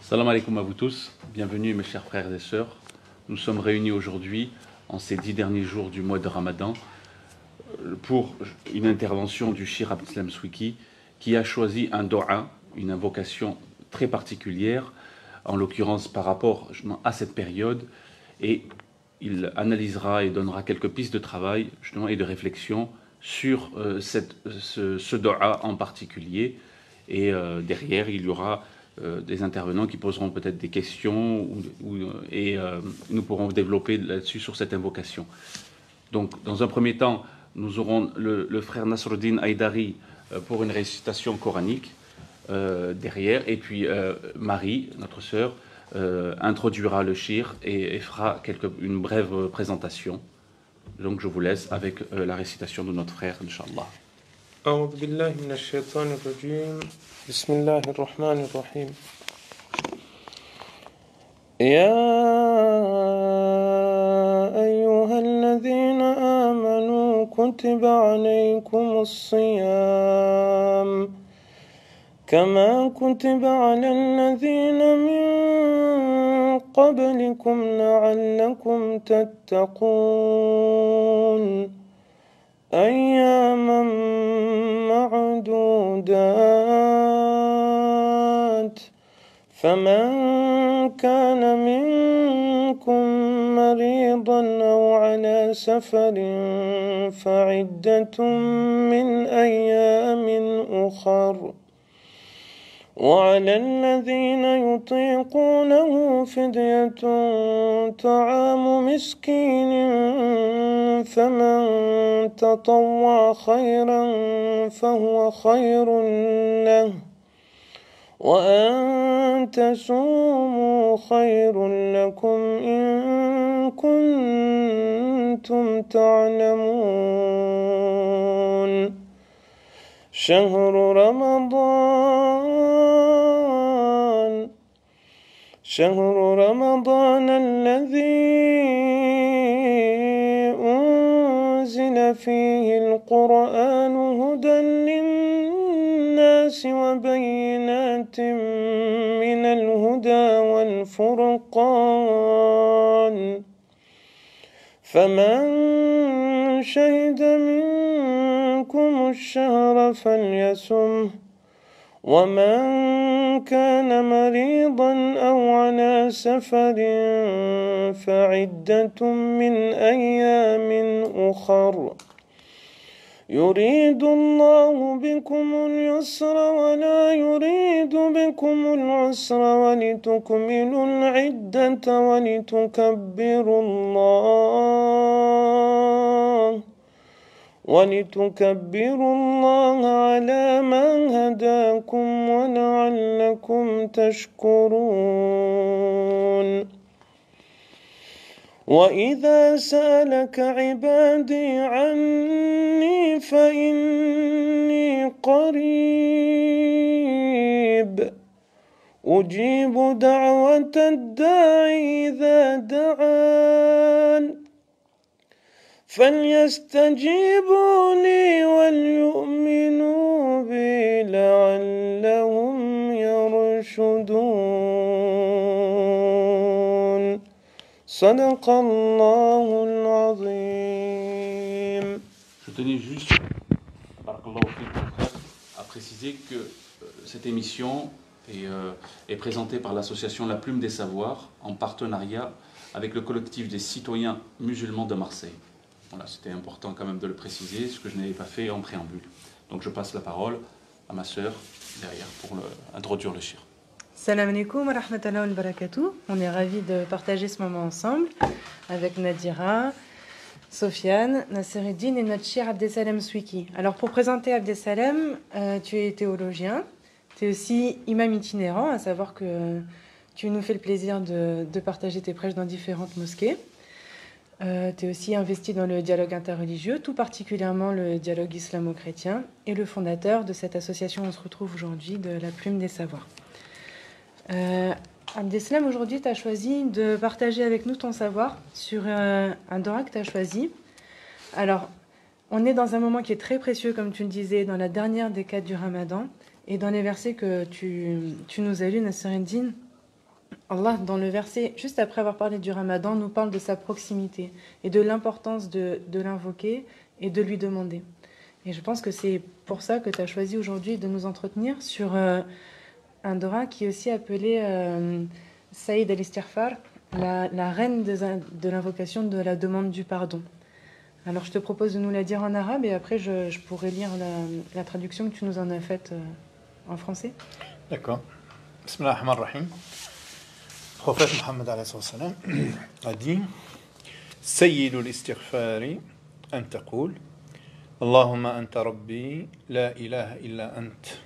Salam alaikum à vous tous, bienvenue mes chers frères et sœurs. Nous sommes réunis aujourd'hui, en ces 10 derniers jours du mois de Ramadan, pour une intervention du Cheikh Abdeslam Swiki, qui a choisi un do'a, une invocation très particulière, en l'occurrence par rapport à cette période, et il analysera et donnera quelques pistes de travail justement, et de réflexion sur ce do'a en particulier. Et derrière, il y aura des intervenants qui poseront peut-être des questions et nous pourrons développer là-dessus sur cette invocation. Donc, dans un premier temps, nous aurons le frère Nasruddin Haïdari pour une récitation coranique derrière, et puis Marie, notre sœur, introduira le shir et fera une brève présentation. Donc, je vous laisse avec la récitation de notre frère, Inch'Allah. أعوذ بالله من الشيطان الرجيم بسم الله الرحمن الرحيم يا أيها الذين آمنوا كتب عليكم الصيام كما كتب على الذين من قبلكم لعلكم تتقون أياما معدودات فمن كان منكم مريضا أو على سفر فعدة من أيام أخر وعلى الذين يطيقونه فدية طعام مسكين فمن تطوع خيرا فهو خير له وأن تصوموا خير لكم إن كنتم تعلمون شهر رمضان الذي أنزل فيه القرآن هدى للناس وبينات من الهدى والفرقان فمن شهد منكم الشهر فليصمه ومن كان مريضا أو على سفر فعدة من أيام أخر يريد الله بكم اليسر ولا يريد بكم العسر ولتكملوا العدة ولتكبروا الله على ما هداكم ولعلكم تشكرون وإذا سألك عبادي عني فإني قريب أجيب دعوة الداعي إذا دعان فليستجيبوا لي وليؤمنوا بي لعلهم يرشدون صدق الله العظيم. Je tenais juste à préciser que cette émission est présentée par l'association La Plume des Savoirs en partenariat avec le collectif des citoyens musulmans de Marseille. Voilà, c'était important quand même de le préciser, ce que je n'avais pas fait en préambule. Donc je passe la parole à ma sœur derrière pour introduire le shir. Salam alaikum wa rahmatullahi wa barakatuh. On est ravis de partager ce moment ensemble avec Nadira, Sofiane, Nassereddine et notre cher Abdeslam Swiki. Alors pour présenter Abdeslam, tu es théologien, tu es aussi imam itinérant, à savoir que tu nous fais le plaisir de partager tes prêches dans différentes mosquées. Tu es aussi investi dans le dialogue interreligieux, tout particulièrement le dialogue islamo-chrétien, et le fondateur de cette association où on se retrouve aujourd'hui, de la Plume des Savoirs. Abdeslam, aujourd'hui, tu as choisi de partager avec nous ton savoir sur un doha que tu as choisi. Alors, on est dans un moment qui est très précieux, comme tu le disais, dans la dernière décade du Ramadan, et dans les versets que tu nous as lus, Nassereddine, Allah, dans le verset, juste après avoir parlé du Ramadan, nous parle de sa proximité et de l'importance de l'invoquer et de lui demander. Et je pense que c'est pour ça que tu as choisi aujourd'hui de nous entretenir sur un dora qui est aussi appelé Saïd al-Istighfar, la reine de l'invocation de la demande du pardon. Alors je te propose de nous la dire en arabe et après je pourrais lire la traduction que tu nous en as faite en français. D'accord. Bismillah ar-Rahman ar-Rahim. Prophète Mohammed alayhi salam a dit Sayyid al-istighfari an taqul Allahumma anta rabbi la ilaha illa ant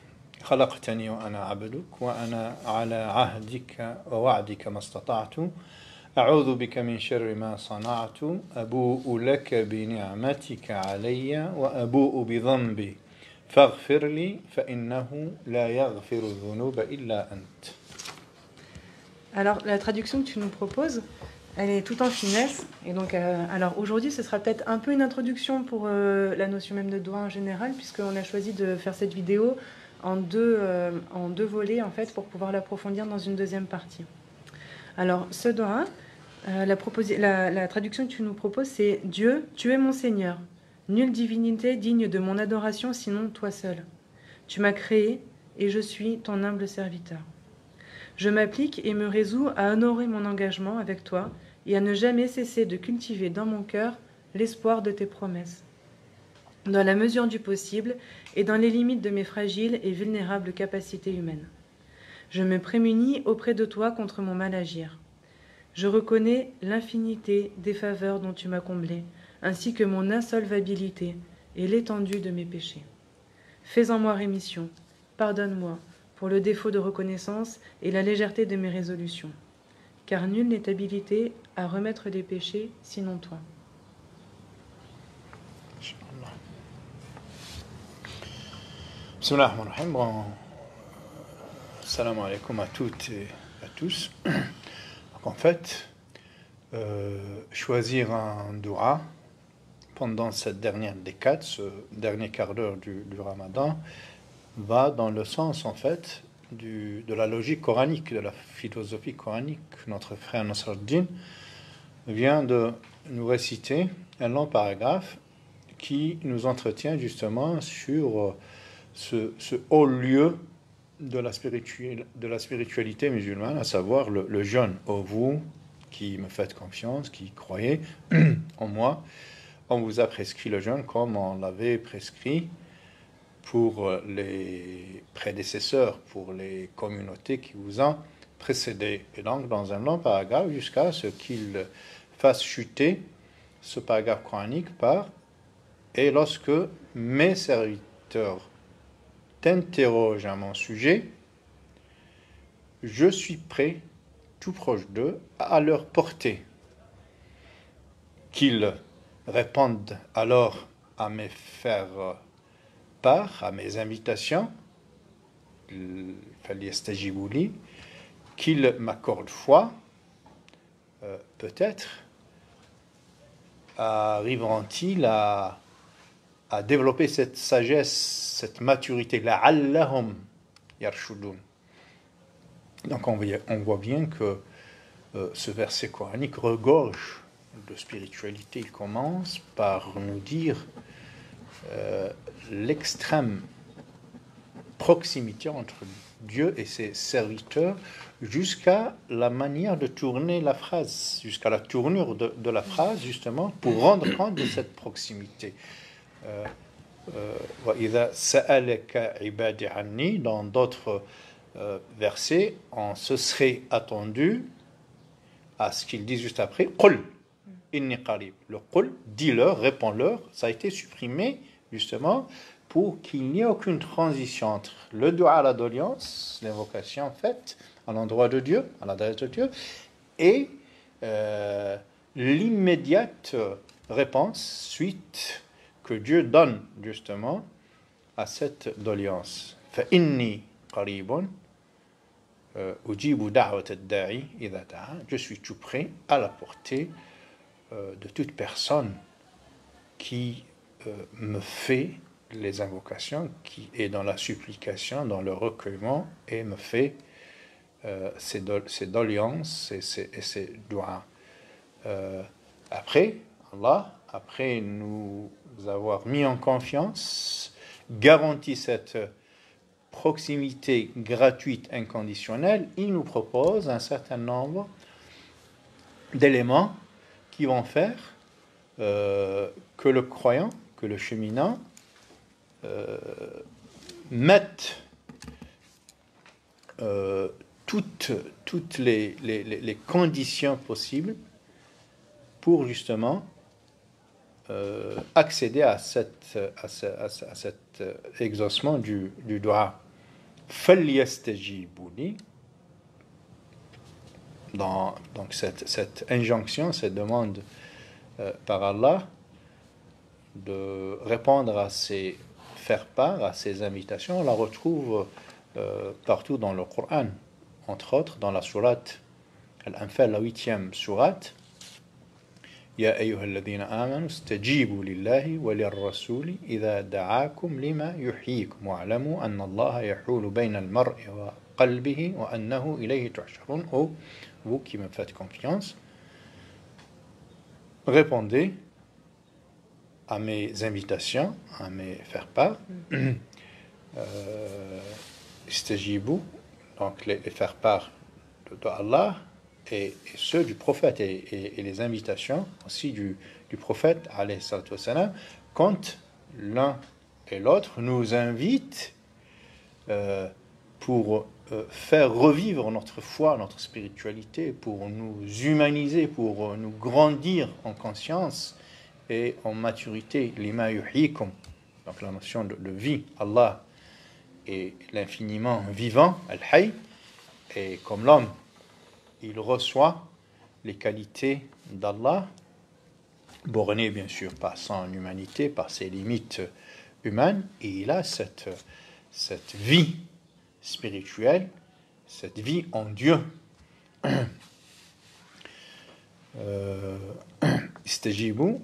خلقتني وأنا عبدك وأنا على عهدك ووعدك ما استطعت أعوذ بك من شر ما صنعت أبوء لك بنعمتك علي وأبوء بذنبي فاغفر لي فإنه لا يغفر الذنوب إلا أنت. Alors la traduction que tu nous proposes, elle est tout en finesse. Et donc, alors aujourd'hui, ce sera peut-être un peu une introduction pour la notion même de doigt en général, puisqu'on a choisi de faire cette vidéo en deux volets en fait pour pouvoir l'approfondir dans une deuxième partie. Alors ce doigt, la traduction que tu nous proposes, c'est Dieu, tu es mon Seigneur, nulle divinité digne de mon adoration sinon toi seul. Tu m'as créé et je suis ton humble serviteur. Je m'applique et me résous à honorer mon engagement avec toi et à ne jamais cesser de cultiver dans mon cœur l'espoir de tes promesses. Dans la mesure du possible et dans les limites de mes fragiles et vulnérables capacités humaines. Je me prémunis auprès de toi contre mon mal agir. Je reconnais l'infinité des faveurs dont tu m'as comblé, ainsi que mon insolvabilité et l'étendue de mes péchés. Fais en moi rémission, pardonne-moi pour le défaut de reconnaissance et la légèreté de mes résolutions, car nul n'est habilité à remettre les péchés sinon toi. Bismillah ar-Rahman ar-Rahim. Bon, salam alaikum à toutes et à tous. Donc en fait, choisir un dua pendant cette dernière décade, ce dernier quart d'heure du Ramadan, va dans le sens en fait de la logique coranique, de la philosophie coranique. Notre frère Nasr al-Din vient de nous réciter un long paragraphe qui nous entretient justement sur ce haut lieu de la spiritualité musulmane, à savoir le jeûne. Ô vous qui me faites confiance, qui croyez en moi, on vous a prescrit le jeûne comme on l'avait prescrit pour les prédécesseurs, pour les communautés qui vous ont précédé. Et donc, dans un long paragraphe, jusqu'à ce qu'il fasse chuter ce paragraphe coranique par « Et lorsque mes serviteurs t'interrogent à mon sujet, je suis prêt, tout proche d'eux, à leur porter. Qu'ils répondent alors à mes faire part, à mes invitations, qu'ils m'accordent foi, peut-être arriveront-ils à développer cette sagesse, cette maturité, la'allahum yarshudun. Donc on voit bien que ce verset coranique regorge de spiritualité. Il commence par nous dire l'extrême proximité entre Dieu et ses serviteurs, jusqu'à la manière de tourner la phrase, jusqu'à la tournure de la phrase, justement, pour rendre compte de cette proximité. Dans d'autres versets, on se serait attendu à ce qu'ils disent juste après Qul inni qarib. Le Qul, dis-leur, réponds-leur, ça a été supprimé justement pour qu'il n'y ait aucune transition entre le dua à la doléance, l'invocation faite à l'endroit de Dieu, à l'adresse de Dieu, et l'immédiate réponse, suite que Dieu donne justement à cette doléance. Fa inni qaribun ujibu da'wat ad-da'i idha da'a. Je suis tout prêt à la portée de toute personne qui me fait les invocations, qui est dans la supplication, dans le recueillement, et me fait ses doléances et ses doigts. Après nous avoir mis en confiance, garanti cette proximité gratuite, inconditionnelle, il nous propose un certain nombre d'éléments qui vont faire que le croyant, que le cheminant mette toutes les conditions possibles pour justement accéder à cet exaucement du dua. فَلْيَسْتَجِيبُوا لِي. Donc cette injonction, cette demande par Allah de répondre à ses faire part à ses invitations, on la retrouve partout dans le Coran, entre autres dans la sourate Al-Anfal, la 8e sourate. يا أيها الذين آمنوا استجيبوا لله وللرسول إذا دعاكم لما يحييكم واعلموا أن الله يحول بين المرء وقلبه وأنه إليه تحشرون. Oh, vous qui me faites confiance, répondez à mes invitations, à mes faire part. Istajibu, donc les faire part de Allah, et ceux du prophète et les invitations aussi du prophète alayhi salatu wassalam, quand l'un et l'autre nous invitent pour faire revivre notre foi, notre spiritualité, pour nous humaniser, pour nous grandir en conscience et en maturité. Lima yuhyikum, donc la notion de vie. Allah est l'infiniment vivant, al-hayy, et comme l'homme il reçoit les qualités d'Allah, borné bien sûr par son humanité, par ses limites humaines, et il a cette vie spirituelle, cette vie en Dieu. Istajibu,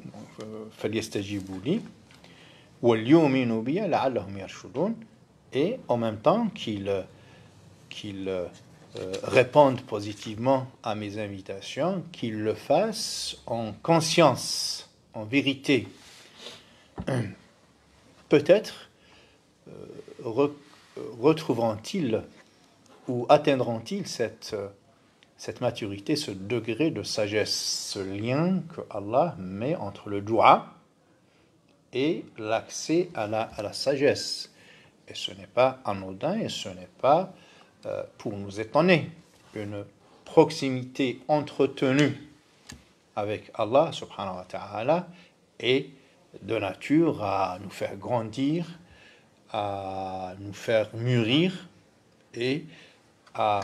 falyastajibu li, wal yu'minu bi la'allahum yarshudun, et en même temps qu'il répondent positivement à mes invitations, qu'ils le fassent en conscience, en vérité. Peut-être retrouveront-ils ou atteindront-ils cette maturité, ce degré de sagesse, ce lien que Allah met entre le dua et l'accès à la sagesse. Et ce n'est pas anodin, et ce n'est pas pour nous étonner. Une proximité entretenue avec Allah subhanahu wa ta'ala est de nature à nous faire grandir, à nous faire mûrir et à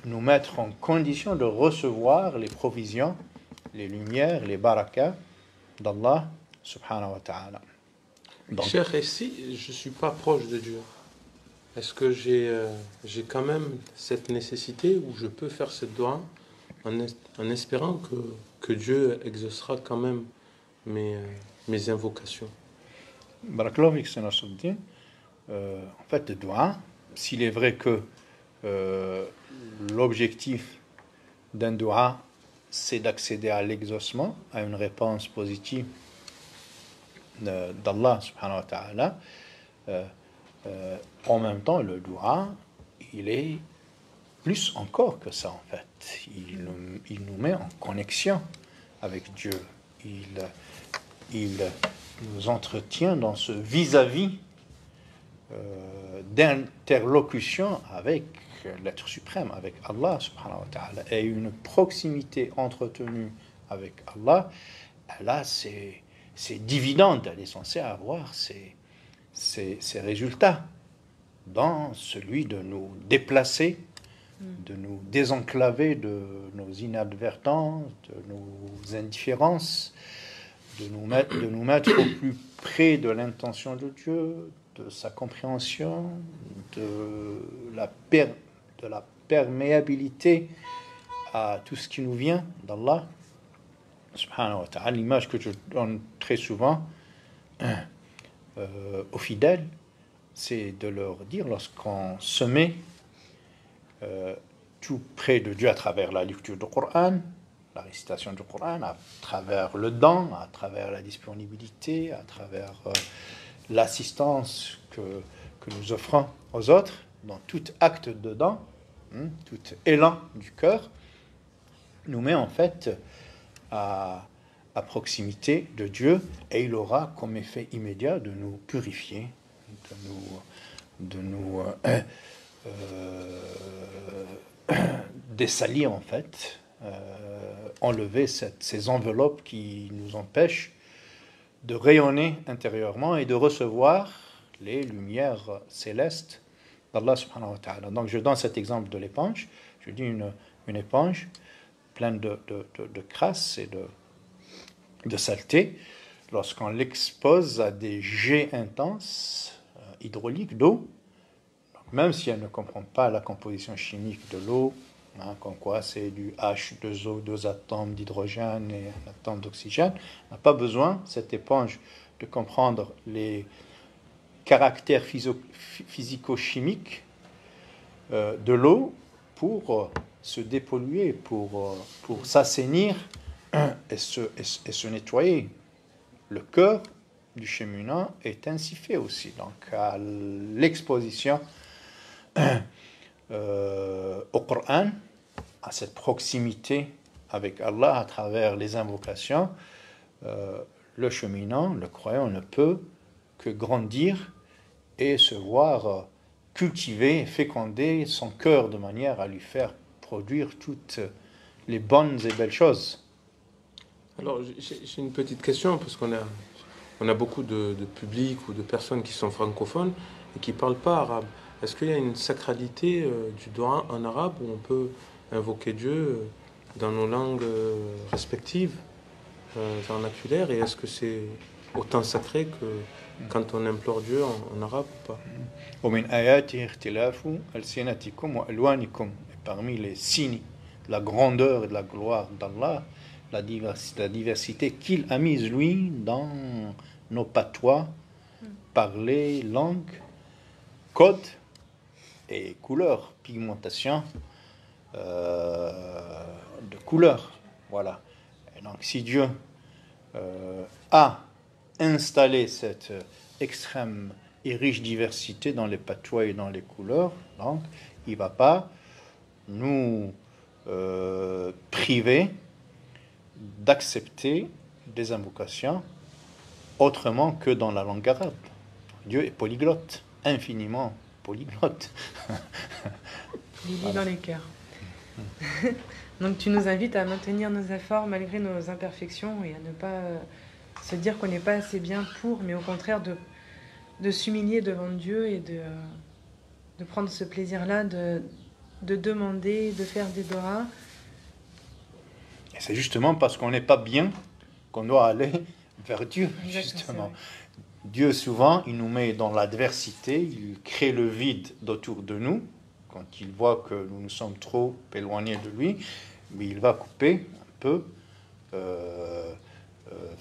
nous mettre en condition de recevoir les provisions, les lumières, les barakas d'Allah subhanahu wa ta'ala. Donc, Cheikh, et si je ne suis pas proche de Dieu, est-ce que j'ai quand même cette nécessité où je peux faire cette doua en espérant que Dieu exaucera quand même mes invocations? Barakallahu fik, en fait, le doua, s'il est vrai que l'objectif d'un doua, c'est d'accéder à l'exaucement, à une réponse positive d'Allah subhanahu wa ta'ala, en même temps, le doua, il est plus encore que ça, en fait. Il nous met en connexion avec Dieu. Il nous entretient dans ce vis-à-vis d'interlocution avec l'être suprême, avec Allah subhanahu wa ta'ala. Et une proximité entretenue avec Allah, là, c'est dividende. Elle est censée avoir ces résultats dans celui de nous déplacer, de nous désenclaver de nos inadvertances, de nos indifférences, de nous mettre au plus près de l'intention de Dieu, de sa compréhension, de la perméabilité à tout ce qui nous vient d'Allah subhanahu wa ta'ala. L'image que je donne très souvent aux fidèles, c'est de leur dire, lorsqu'on se met tout près de Dieu à travers la lecture du Coran, la récitation du Coran, à travers le don, à travers la disponibilité, à travers l'assistance que nous offrons aux autres, dans tout acte de don, tout élan du cœur, nous met en fait à proximité de Dieu, et il aura comme effet immédiat de nous purifier, de nous dessalir en fait, enlever ces enveloppes qui nous empêchent de rayonner intérieurement et de recevoir les lumières célestes d'Allah subhanahu wa ta'ala. Donc je donne cet exemple de l'éponge. Je dis une éponge pleine de crasse et de saleté. Lorsqu'on l'expose à des jets intenses hydrauliques d'eau, même si elle ne comprend pas la composition chimique de l'eau, comme quoi c'est du H2O, 2 atomes d'hydrogène et un atome d'oxygène, on n'a pas besoin, cette éponge, de comprendre les caractères physico-chimiques de l'eau pour se dépolluer, pour s'assainir et se nettoyer. Le cœur du cheminant est ainsi fait aussi. Donc, à l'exposition au Coran, à cette proximité avec Allah à travers les invocations, le cheminant, le croyant, ne peut que grandir et se voir cultiver, féconder son cœur de manière à lui faire produire toutes les bonnes et belles choses. Alors, j'ai une petite question, parce qu'on a beaucoup de public ou de personnes qui sont francophones et qui ne parlent pas arabe. Est-ce qu'il y a une sacralité du doigt en arabe où on peut invoquer Dieu dans nos langues respectives, vernaculaires, et est-ce que c'est autant sacré que quand on implore Dieu en arabe ou pas? Et parmi les signes de la grandeur et de la gloire d'Allah, la diversité qu'il a mise, lui, dans nos patois, parler, langue, code et couleurs, pigmentation de couleurs. Voilà. Et donc, si Dieu a installé cette extrême et riche diversité dans les patois et dans les couleurs, donc il ne va pas nous priver d'accepter des invocations autrement que dans la langue arabe. Dieu est polyglotte, infiniment polyglotte. Il lit dans les cœurs. Donc tu nous invites à maintenir nos efforts malgré nos imperfections et à ne pas se dire qu'on n'est pas assez bien pour, mais au contraire de s'humilier devant Dieu et de prendre ce plaisir-là de demander, de faire des doigts. Et c'est justement parce qu'on n'est pas bien qu'on doit aller vers Dieu, justement. Dieu, souvent, il nous met dans l'adversité, il crée le vide autour de nous, quand il voit que nous nous sommes trop éloignés de lui, mais il va couper un peu,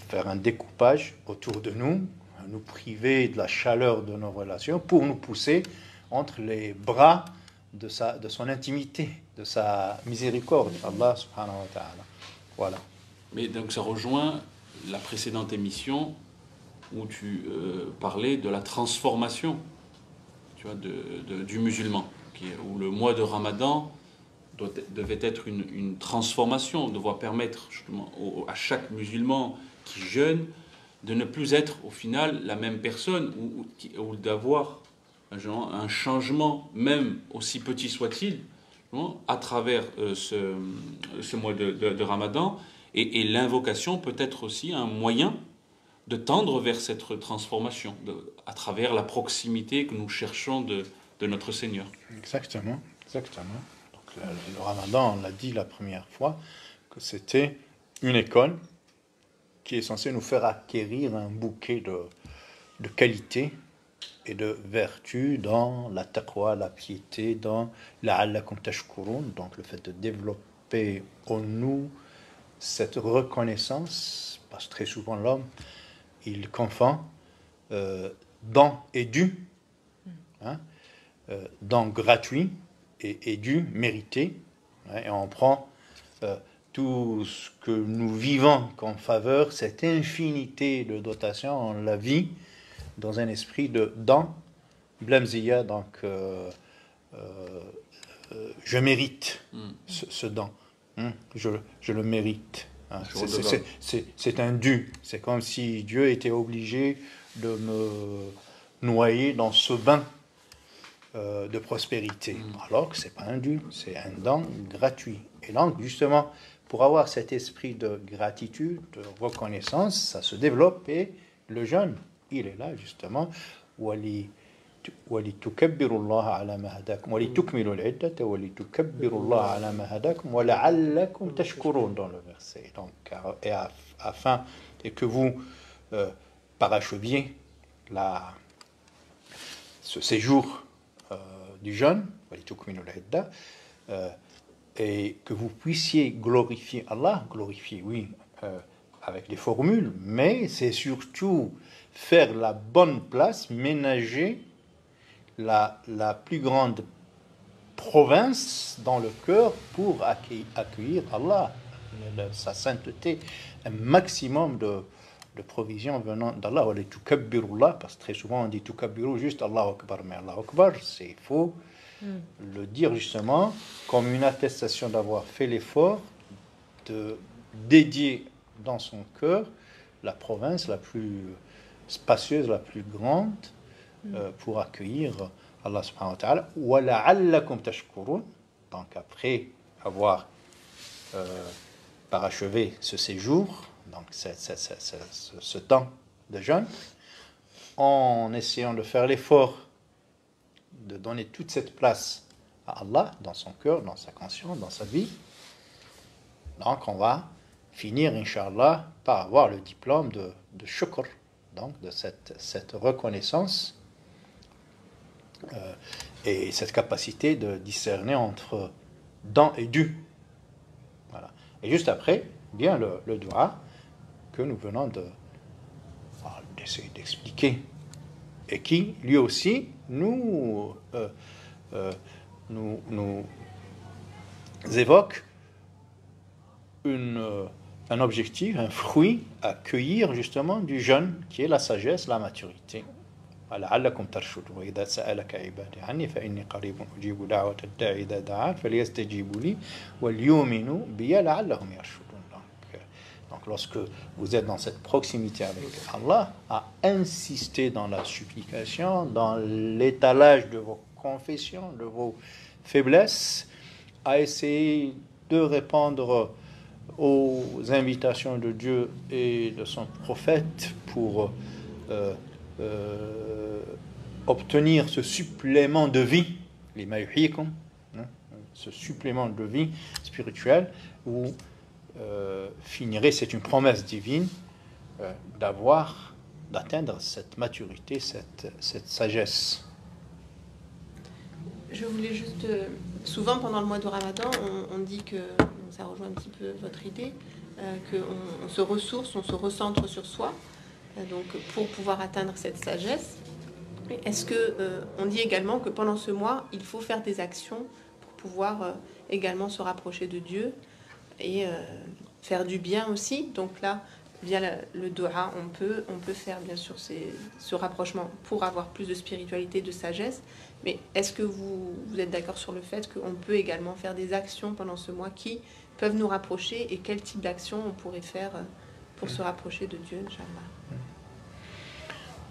faire un découpage autour de nous, nous priver de la chaleur de nos relations pour nous pousser entre les bras de son intimité, de sa miséricorde, Allah subhanahu wa ta'ala. Voilà. Mais donc ça rejoint la précédente émission où tu parlais de la transformation, tu vois, du musulman, où le mois de Ramadan devait être une transformation, devait permettre justement à chaque musulman qui jeûne de ne plus être au final la même personne, ou d'avoir un changement, même aussi petit soit-il, à travers ce mois de Ramadan. Et l'invocation peut être aussi un moyen de tendre vers cette transformation, à travers la proximité que nous cherchons de notre Seigneur. Exactement, exactement. Donc, le Ramadan, on l'a dit la première fois, que c'était une école qui est censée nous faire acquérir un bouquet de qualités et de vertus dans la taqwa, la piété, dans la'allakum tashkurun, donc le fait de développer en nous cette reconnaissance, parce que très souvent l'homme, il confond don et dû, don gratuit et dû, mérité, Et on prend tout ce que nous vivons comme faveur, cette infinité de dotations, on la vit dans un esprit de don, blamziya, donc je mérite ce don, je le mérite. Hein. C'est un dû, c'est comme si Dieu était obligé de me noyer dans ce bain de prospérité, alors que ce n'est pas un dû, c'est un don gratuit. Et donc, justement, pour avoir cet esprit de gratitude, de reconnaissance, ça se développe et le jeûne, il est là, justement. وَلِتُكَبِّرُوا اللَّهَ عَلَى مَا هَدَاكُمْ وَلِتُكْمِلُوا الْعِدَّةَ وَلِتُكَبِّرُوا اللَّهَ عَلَى مَا هَدَاكُمْ وَلَعَلَّكُمْ تَشْكُرُونَ dans le verset. Donc, afin que vous paracheviez ce séjour du jeûne, et que vous puissiez glorifier Allah, glorifier, oui, avec des formules, mais c'est surtout faire la bonne place, ménager la plus grande province dans le cœur pour accueillir Allah, sa sainteté, un maximum de provisions venant d'Allah. Parce que très souvent on dit tukabbiru juste Allahu Akbar, mais Allahu Akbar, c'est faux. Le dire justement comme une attestation d'avoir fait l'effort de dédier dans son cœur la province la plus spacieuse, la plus grande pour accueillir Allah subhanahu wa ta'ala. Wa la'allakum tashkurun. Donc après avoir parachevé ce séjour, donc ce temps de jeûne, en essayant de faire l'effort de donner toute cette place à Allah dans son cœur, dans sa conscience, dans sa vie, donc on va finir, Inch'Allah, par avoir le diplôme de shukr, donc de cette reconnaissance et cette capacité de discerner entre don et dû. Voilà. Et juste après, bien le dua que nous venons d'essayer d'expliquer et qui, lui aussi, nous évoque un objectif, un fruit à cueillir justement du jeûne, qui est la sagesse, la maturité. لعلكم ترشدون وإذا سألك عبادي عني فإني قريب أجيب دعوة الداعي إذا دعان فليستجيبوا لي وليؤمنوا بي لعلهم يرشدون. Donc lorsque vous êtes dans cette proximité avec Allah, à insister dans la supplication, dans l'étalage de vos confessions, de vos faiblesses, à essayer de répondre aux invitations de Dieu et de son prophète pour obtenir ce supplément de vie, ce supplément de vie spirituelle, où finirait, c'est une promesse divine, d'atteindre cette maturité, cette sagesse. Je voulais juste, souvent pendant le mois de Ramadan, on dit que, ça rejoint un petit peu votre idée, qu'on se ressource, on se recentre sur soi, donc pour pouvoir atteindre cette sagesse. Est-ce que on dit également que pendant ce mois, il faut faire des actions pour pouvoir également se rapprocher de Dieu et faire du bien aussi. Donc là, via le dua, on peut faire bien sûr ce rapprochement pour avoir plus de spiritualité, de sagesse. Mais est-ce que vous êtes d'accord sur le fait qu'on peut également faire des actions pendant ce mois qui peuvent nous rapprocher, et quel type d'action on pourrait faire pour se rapprocher de Dieu, Inch'Allah?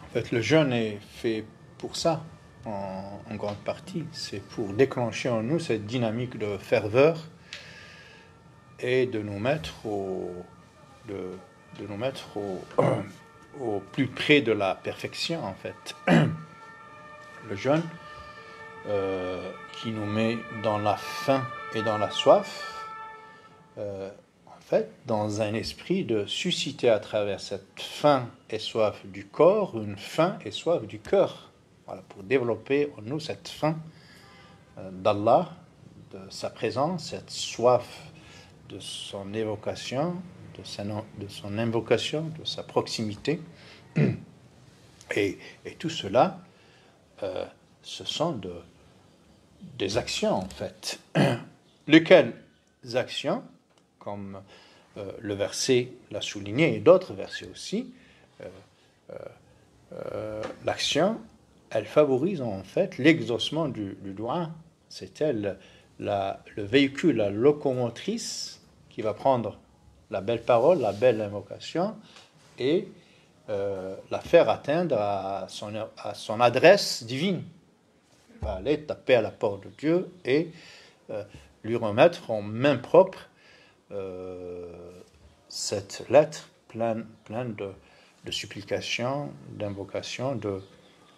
En fait, le jeûne est fait pour ça, en grande partie. C'est pour déclencher en nous cette dynamique de ferveur et de nous mettre au plus près de la perfection, en fait. Le jeûne qui nous met dans la faim et dans la soif, en fait, dans un esprit de susciter à travers cette faim et soif du corps, une faim et soif du cœur. Voilà, pour développer en nous cette faim d'Allah, de sa présence, cette soif de son évocation, de son invocation, de sa proximité. Et tout cela, ce sont des actions, en fait, lesquelles actions, comme le verset l'a souligné et d'autres versets aussi, l'action, elle favorise en fait l'exaucement du doua. C'est elle le véhicule, la locomotrice qui va prendre la belle parole, la belle invocation et la faire atteindre à son adresse divine. Il va aller taper à la porte de Dieu et lui remettre en main propre cette lettre pleine de supplications, d'invocations, de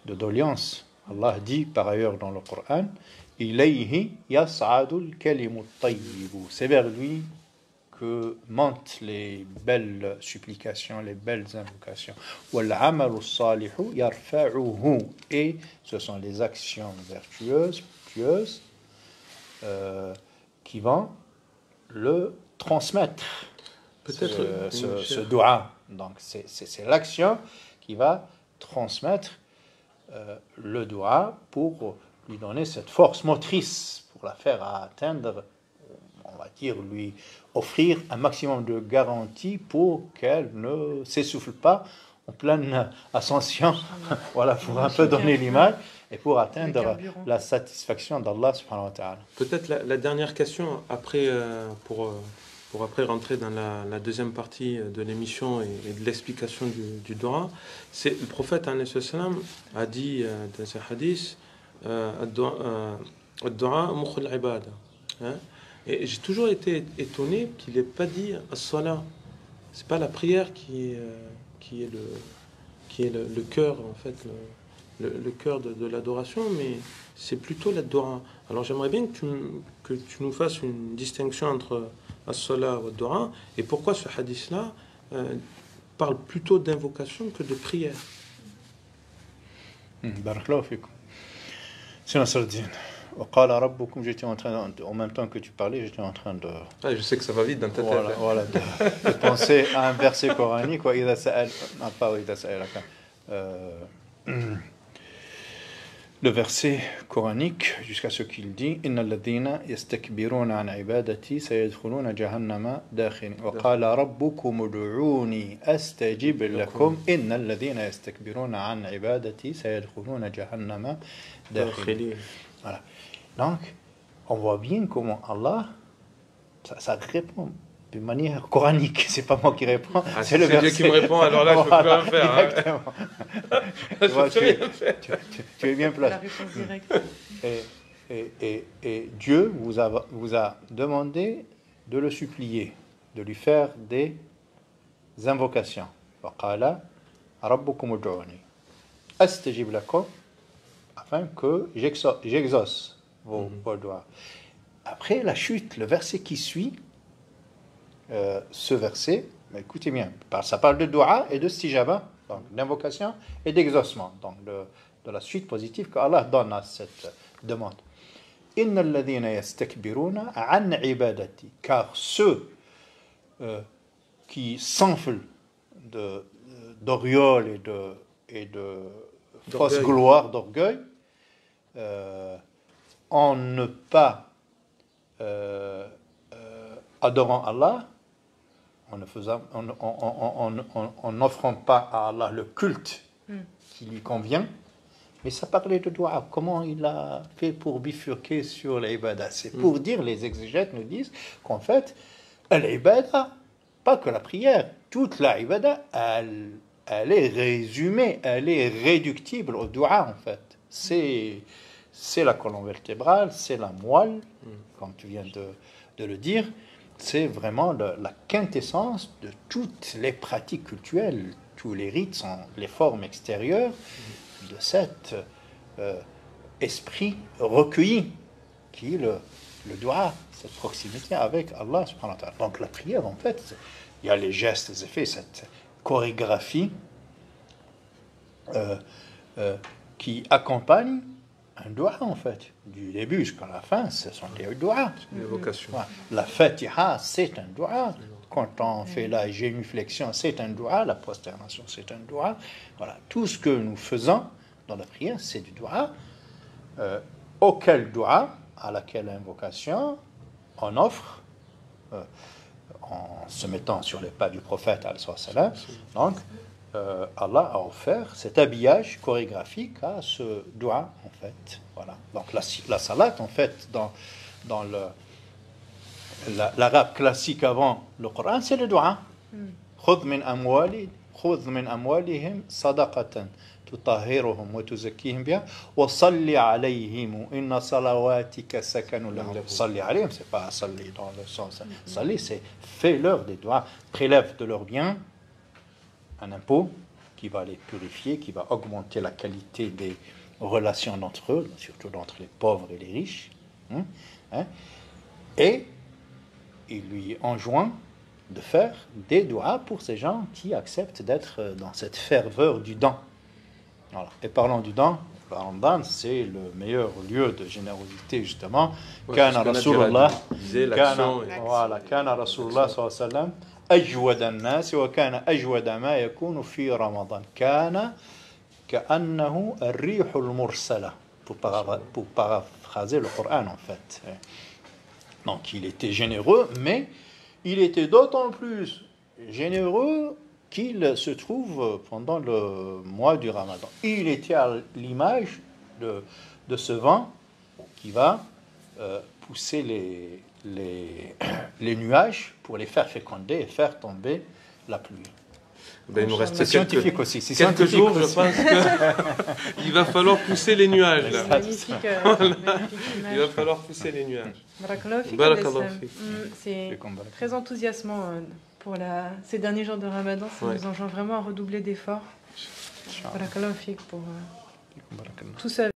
doléances. Allah dit par ailleurs dans le Coran, Ilayhi yas'adul kalimut tayyibu. C'est vers lui que montent les belles supplications, les belles invocations. Wal amalu salihu yarfa'uhu. Et ce sont les actions vertueuses, pieuses, qui vont le transmettre. Peut-être ce doua. Donc c'est l'action qui va transmettre le doua pour lui donner cette force motrice, pour la faire atteindre, on va dire, lui offrir un maximum de garantie pour qu'elle ne s'essouffle pas en pleine ascension. Voilà, pour un peu donner l'image et pour atteindre la satisfaction d'Allah subhanahu wa ta'ala. Peut-être la dernière question, après, pour après rentrer dans la deuxième partie de l'émission et de l'explication du doua, c'est le prophète a dit dans ses hadiths, ad-du'a mukhul ibada. Et j'ai toujours été étonné qu'il n'ait pas dit as-salat. C'est pas la prière qui est le cœur, en fait, le cœur de l'adoration, mais c'est plutôt la doua. Alors j'aimerais bien que tu nous fasses une distinction entre as-salat et doua, et pourquoi ce hadith-là parle plutôt d'invocation que de prière. Barakallahu fikum. C'est Nasruddin. J'étais en train, en même temps que tu parlais, j'étais en train de... Ah, je sais que ça va vite dans ta tête. Voilà, de penser à un verset coranique. Le verset coranique, jusqu'à ce qu'il dit « Inna alladhina yastakbiruna an ibadati sayadkhuluna jahannama dakhirin. Wa qala rabbukum ud'uni astajib lakum. Inna alladhina yastakbiruna an ibadati sayadkhuluna jahannama dakhirin. » Voilà. Donc, on voit bien comment Allah, ça répond d'une manière coranique. C'est pas moi qui réponds, c'est le verset. Dieu qui me répond, alors là, voilà, je peux rien faire. Tu es bien placé. La réponse directe. Et Dieu vous a demandé de le supplier, de lui faire des invocations. وَقَالَ رَبُّكُمُ ادْعُونِي أَسْتَجِبْ لَكُمْ, afin que j'exauce vos doigts. Après la chute, le verset qui suit, ce verset, écoutez bien, ça parle de dua et de stijaba, donc d'invocation et d'exaucement, donc de la suite positive qu'Allah donne à cette demande. Inna alladhina yastakbiruna an ibadati, car ceux qui s'enflent d'auréole et de fausse gloire, d'orgueil, en ne pas adorant Allah, en n'offrant pas à Allah le culte qui lui convient. Mais ça parlait de doua. Comment il a fait pour bifurquer sur l'ibada? C'est pour dire, les exégètes nous disent qu'en fait, l'ibada, pas que la prière, toute la ibada, elle est résumée, elle est réductible au doua en fait. C'est la colonne vertébrale, c'est la moelle, comme tu viens de le dire. C'est vraiment la quintessence de toutes les pratiques cultuelles. Tous les rites sont les formes extérieures de cet esprit recueilli qui est le doua, cette proximité avec Allah subhanahu wa ta'ala. Donc la prière, en fait, il y a les gestes, les effets, cette chorégraphie qui accompagne un doua, en fait. Du début jusqu'à la fin, ce sont des doua. Une vocation. La Fatiha, c'est un doua. Quand on fait la génuflexion, c'est un doua. La prosternation, c'est un doua. Voilà, tout ce que nous faisons dans la prière, c'est du doua. Auquel doua, à laquelle invocation, on offre en se mettant sur les pas du prophète, donc Allah a offert cet habillage chorégraphique à ce doigt, en fait. Voilà. Donc la salat, en fait, dans l'arabe classique avant le Coran, c'est le doigt. خذ من أموالهم صدقة تطهرهم وتزكيهم بها وصلي عليهم إن صلواتك سكن لهم. صلي عليهم, c'est pas صلي dans le sens. صلي, c'est fais-leur des doigts, prélève de leurs biens un impôt qui va les purifier, qui va augmenter la qualité des relations d'entre eux, surtout entre les pauvres et les riches. Et il lui enjoint de faire des doigts pour ces gens qui acceptent d'être dans cette ferveur du don. Voilà. Et parlons du don, le Ramadan, c'est le meilleur lieu de générosité, justement. Kana Rasulullah, Kana Rasulullah sallallahu alayhi wa sallam, أجود الناس وكان أجود ما يكون في رمضان كان كأنه الريح المرسلة pour paraphraser le Coran en fait. Donc il était généreux, mais il était d'autant plus généreux qu'il se trouve pendant le mois du Ramadan. Il était à l'image de ce vent qui va pousser les nuages pour les faire féconder et faire tomber la pluie. Ben, il nous reste c'est scientifique aussi. C'est quelques scientifique jours, aussi. je pense qu'il va falloir pousser les nuages. Là. Magnifique, magnifique Il va falloir pousser les nuages. Barakallahu fik. C'est très enthousiasmant pour ces derniers jours de Ramadan. Ça nous enjoint vraiment à redoubler d'efforts. Barakallahu fik pour tout ça.